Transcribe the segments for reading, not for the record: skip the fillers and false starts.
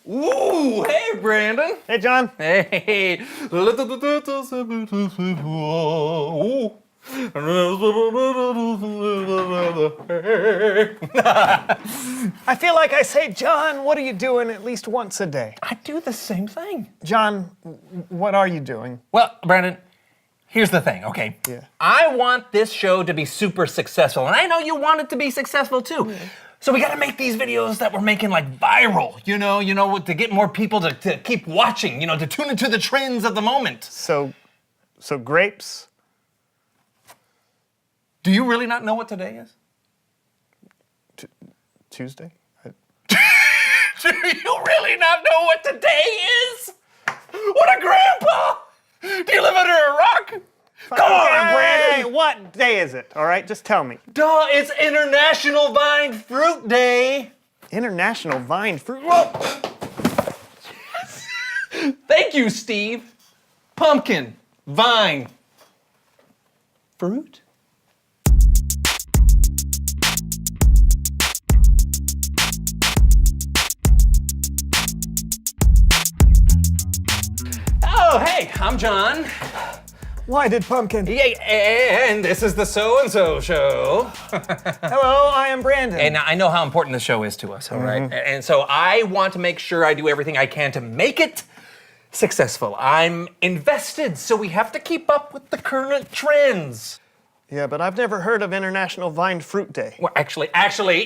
Ooh, hey, Brandon. Hey, John. Hey. Ooh. I feel like I say, John, what are you doing at least once a day? I do the same thing. John, what are you doing? Well, Brandon, here's the thing, okay? Yeah. I want this show to be super successful, and I know you want it to be successful too. Yeah. So we gotta make these videos that we're making like viral, you know, to get more people to keep watching, to tune into the trends of the moment. So grapes? Do you really not know what today is? Tuesday? Do you really not know what today is? What a grandpa! Do you live under a rock? Come on, Brandon! Hey, what day is it? All right, just tell me. Duh, it's International Vine Fruit Day. International Vine Fruit. Whoa! Yes. Thank you, Steve. Pumpkin, vine, fruit. Oh, hey, I'm John. Why did Pumpkin? Yeah, and this is the So-and-So Show. Hello, I am Brandon. And I know how important this show is to us, all right? And so I want to make sure I do everything I can to make it successful. I'm invested, so we have to keep up with the current trends. Yeah, but I've never heard of International Vine Fruit Day. Well, actually,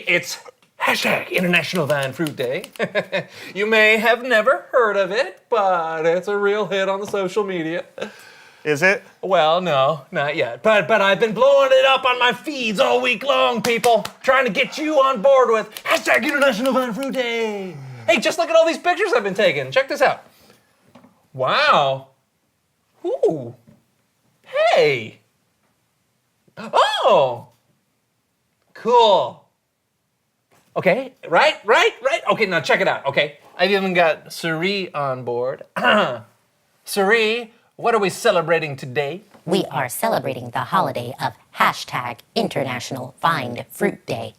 it's hashtag International Vine Fruit Day. You may have never heard of it, but it's a real hit on the social media. Is it? Well, no, not yet. But I've been blowing it up on my feeds all week long, people. Trying to get you on board with hashtag International Vine Fruit Day. Hey, just look at all these pictures I've been taking. Check this out. Wow. Ooh. Hey. Oh. Cool. Okay, right? Okay, now check it out, okay? I've even got Suri on board. Suri, what are we celebrating today? We are celebrating the holiday of hashtag International Vine Fruit Day.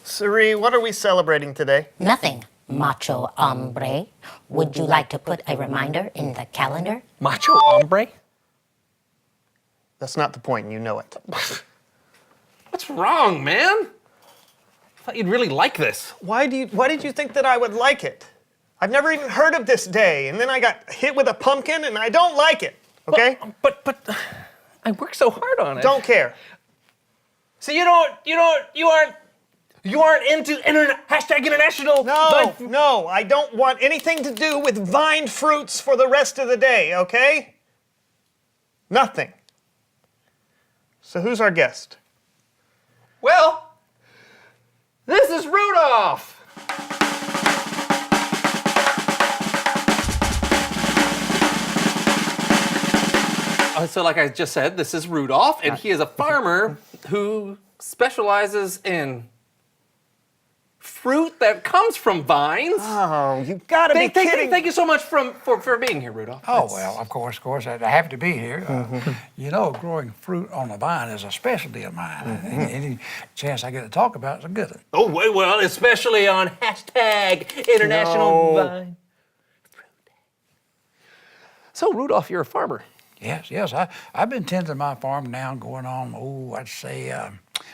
Suri, what are we celebrating today? Nothing, macho hombre. Would you like to put a reminder in the calendar? Macho hombre? That's not the point, you know it. What's wrong, man? I thought you'd really like this. Why did you think that I would like it? I've never even heard of this day, and then I got hit with a pumpkin, and I don't like it, okay? But I worked so hard on it. Don't care. So you aren't into hashtag International Vine. No, I don't want anything to do with vined fruits for the rest of the day, okay? Nothing. So who's our guest? Well, this is Rudolph. So like I just said, this is Rudolph, and he is a farmer who specializes in fruit that comes from vines. Oh, you gotta be kidding. Thank you so much for being here, Rudolph. Oh, well, of course, I'm happy to be here. Growing fruit on a vine is a specialty of mine. Any chance I get to talk about it is a good one. Oh, well, especially on hashtag International Vine Fruit Day. So, Rudolph, you're a farmer. Yes. I've been tending my farm now going on, I'd say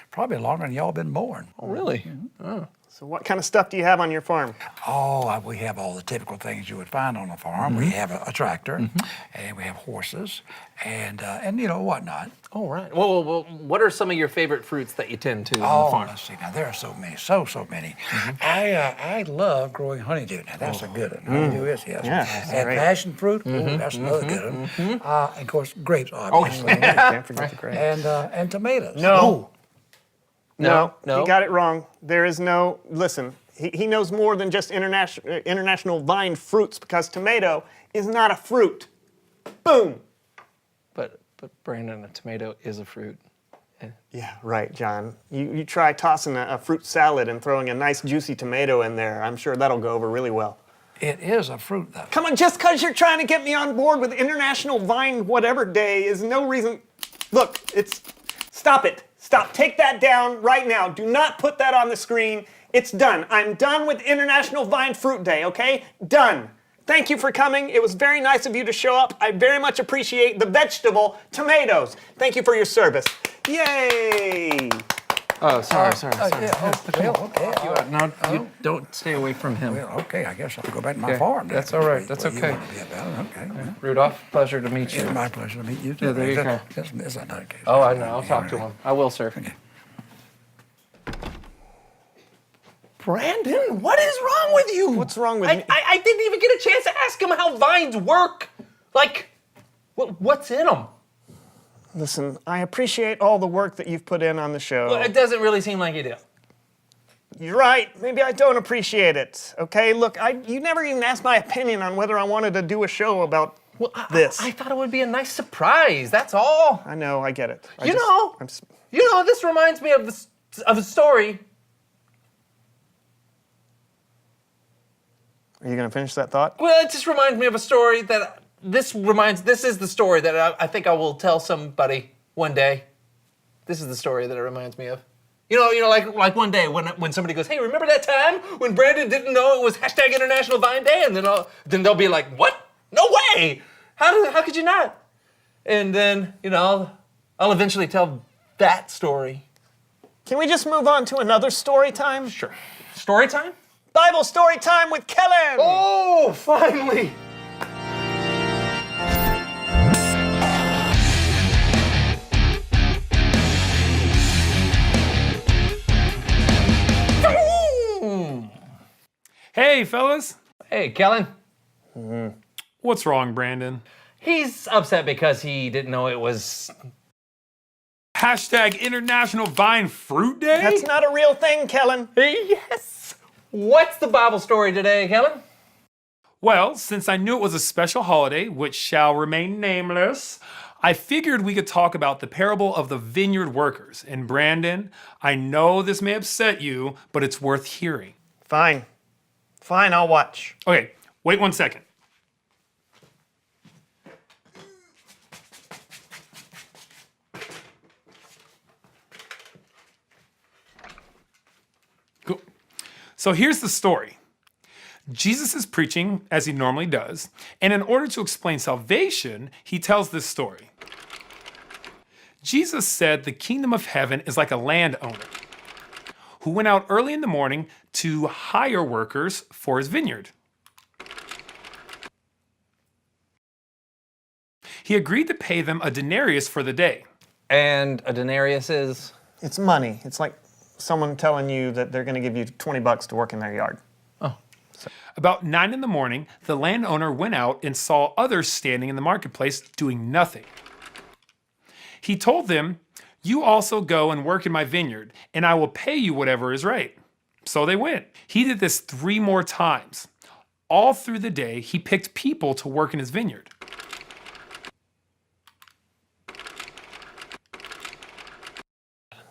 probably longer than y'all been born. Oh, really? Oh. So what kind of stuff do you have on your farm? Oh, we have all the typical things you would find on a farm. We have a tractor, and we have horses, and whatnot. Oh, right. Well, what are some of your favorite fruits that you tend to on the farm? Let's see. Now, there are so many, so many. I love growing honeydew. Now, that's a good one. Honeydew is, yes. Yeah, and great. passion fruit, that's another good one. And, of course, grapes, obviously. Can't forget the grapes. And tomatoes. No. No. You got it wrong. There is no, listen, he knows more than just international vine fruits because tomato is not a fruit. Boom. But Brandon, a tomato is a fruit. Yeah, right, John. You try tossing a fruit salad and throwing a nice juicy tomato in there. I'm sure that'll go over really well. It is a fruit, though. Come on, just because you're trying to get me on board with International Vine Whatever Day is no reason. Look, stop it. Stop. Take that down right now. Do not put that on the screen. It's done. I'm done with International Vine Fruit Day, okay? Done. Thank you for coming. It was very nice of you to show up. I very much appreciate the vegetable tomatoes. Thank you for your service. Yay! Oh, sorry. No, you don't stay away from him. Well, okay, I guess I'll go back to my Okay, farm. that's then. all right, that's Well, you okay. want to be about it, okay. Well, Rudolph, pleasure to meet it's you. my pleasure to meet you too. Yeah, there you go. That's another case. Oh, I know. I'll talk to him. I will, sir. Okay. Brandon, what is wrong with you? What's wrong with me? I didn't even get a chance to ask him how vines work. Like, what's in them? Listen, I appreciate all the work that you've put in on the show. Well, it doesn't really seem like you do. You're right. Maybe I don't appreciate it. Okay, look, you never even asked my opinion on whether I wanted to do a show about this. I thought it would be a nice surprise. That's all. I know, I get it. You know, this reminds me of a story. Are you gonna finish that thought? Well, it just reminds me of a story that this is the story that I think I will tell somebody one day. This is the story that it reminds me of. You know, like one day when somebody goes, "Hey, remember that time when Brandon didn't know it was # International Vine Day?" And then they'll be like, "What? No way! How could you not?" And then I'll eventually tell that story. Can we just move on to another story time? Sure. Story time? Bible story time with Kellen! Oh, finally! Hey, fellas. Hey, Kellen. What's wrong, Brandon? He's upset because he didn't know it was... # International Vine Fruit Day? That's not a real thing, Kellen. Yes! What's the Bible story today, Kellen? Well, since I knew it was a special holiday, which shall remain nameless, I figured we could talk about the parable of the vineyard workers. And Brandon, I know this may upset you, but it's worth hearing. Fine. Fine, I'll watch. Okay, wait 1 second. Cool. So here's the story. Jesus is preaching as he normally does, and in order to explain salvation, he tells this story. Jesus said the kingdom of heaven is like a landowner who went out early in the morning to hire workers for his vineyard. He agreed to pay them a denarius for the day. And a denarius is... It's money. It's like someone telling you that they're gonna give you $20 to work in their yard. About 9 in the morning, the landowner went out and saw others standing in the marketplace doing nothing. He told them, "You also go and work in my vineyard, and I will pay you whatever is right." So they went. He did this 3 more times. All through the day, he picked people to work in his vineyard.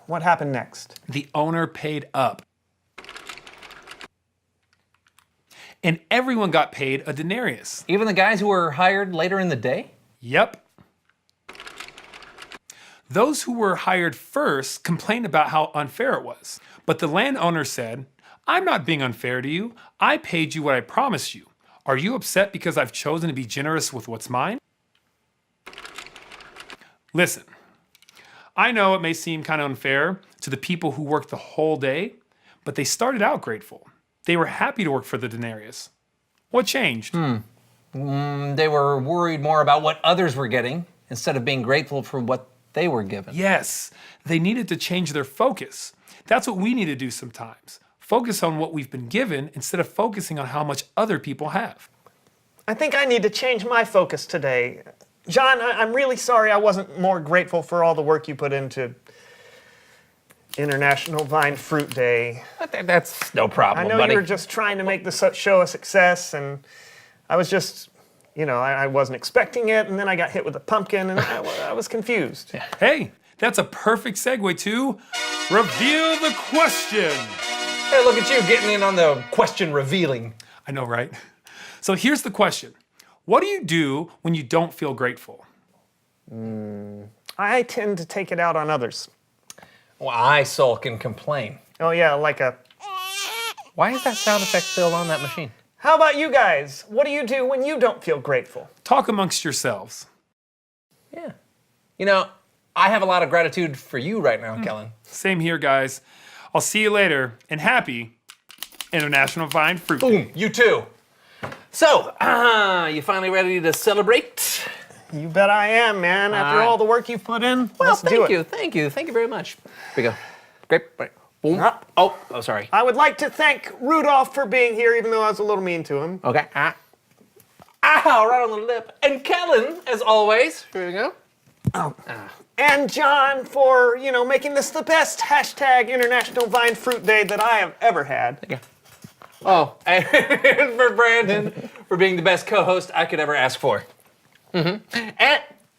What happened next? The owner paid up. And everyone got paid a denarius. Even the guys who were hired later in the day? Yep. Those who were hired first complained about how unfair it was. But the landowner said, "I'm not being unfair to you. I paid you what I promised you. Are you upset because I've chosen to be generous with what's mine?" Listen, I know it may seem kind of unfair to the people who worked the whole day, but they started out grateful. They were happy to work for the denarius. What changed? They were worried more about what others were getting instead of being grateful for what they were given. Yes, they needed to change their focus. That's what we need to do sometimes. Focus on what we've been given instead of focusing on how much other people have. I think I need to change my focus today. John, I'm really sorry I wasn't more grateful for all the work you put into International Vine Fruit Day. That's no problem, I know buddy. you were just trying to make the show a success, and I was just, I wasn't expecting it, and then I got hit with a pumpkin, and I was confused. Hey, that's a perfect segue to Reveal the Question. Hey, look at you getting in on the question revealing. I know, right? So here's the question. What do you do when you don't feel grateful? I tend to take it out on others. Well, I sulk and complain. Oh yeah, like a Why is that sound effect still on that machine? How about you guys? What do you do when you don't feel grateful? Talk amongst yourselves. Yeah. You know, I have a lot of gratitude for you right now, Kellen. Same here, guys. I'll see you later, and happy International Vine Fruit Day. You too. So, you finally ready to celebrate? You bet I am, man. After right. all the work you've put in, Well, let's do it. thank you very much. Here we go. Great. Right. Boom. Ah. Oh, sorry. I would like to thank Rudolph for being here, even though I was a little mean to him. Okay. Ow, right on the lip. And Kellen, as always. Here we go. And John for, making this the best hashtag International Vine Fruit Day that I have ever had. Yeah. Oh, and for Brandon for being the best co-host I could ever ask for. Mm-hmm.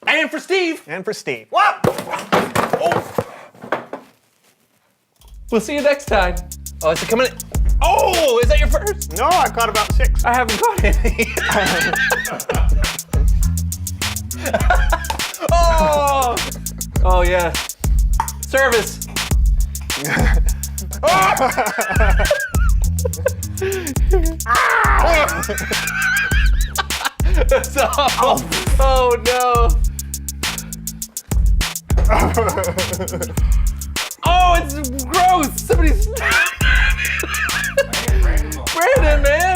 And for Steve. And for Steve. What? We'll see you next time. Oh, is it coming in? Oh, is that your first? No, I caught about 6. I haven't caught any. Oh yeah. Service. That's awful. Oh no. Oh, it's gross. Somebody's. Brandon, man.